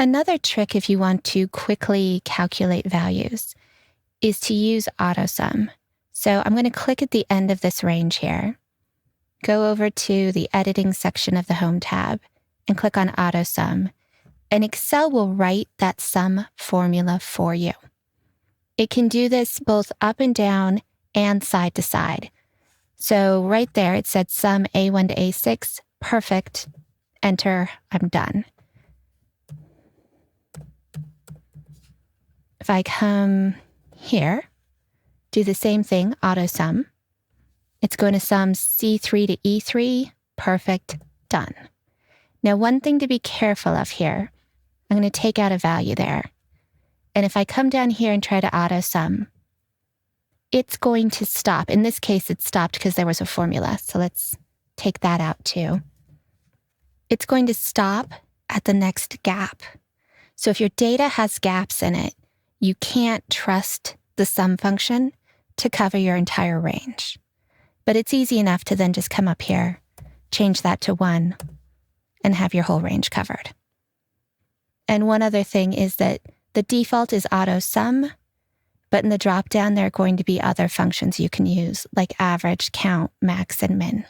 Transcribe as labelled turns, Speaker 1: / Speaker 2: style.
Speaker 1: Another trick if you want to quickly calculate values is to use AutoSum. So I'm going to click at the end of this range here, go over to the editing section of the Home tab and click on AutoSum, and Excel will write that sum formula for you. It can do this both up and down and side to side. So right there, it said sum A1 to A6, perfect, enter, I'm done. If I come here, do the same thing, AutoSum. It's going to sum C3 to E3, perfect, done. Now, one thing to be careful of here, I'm going to take out a value there. And if I come down here and try to AutoSum, it's going to stop. In this case, it stopped because there was a formula. So let's take that out too. It's going to stop at the next gap. So if your data has gaps in it, you can't trust the sum function to cover your entire range. But it's easy enough to then just come up here, change that to 1, and have your whole range covered. And one other thing is that the default is AutoSum, but in the dropdown, there are going to be other functions you can use, like average, count, max, and min.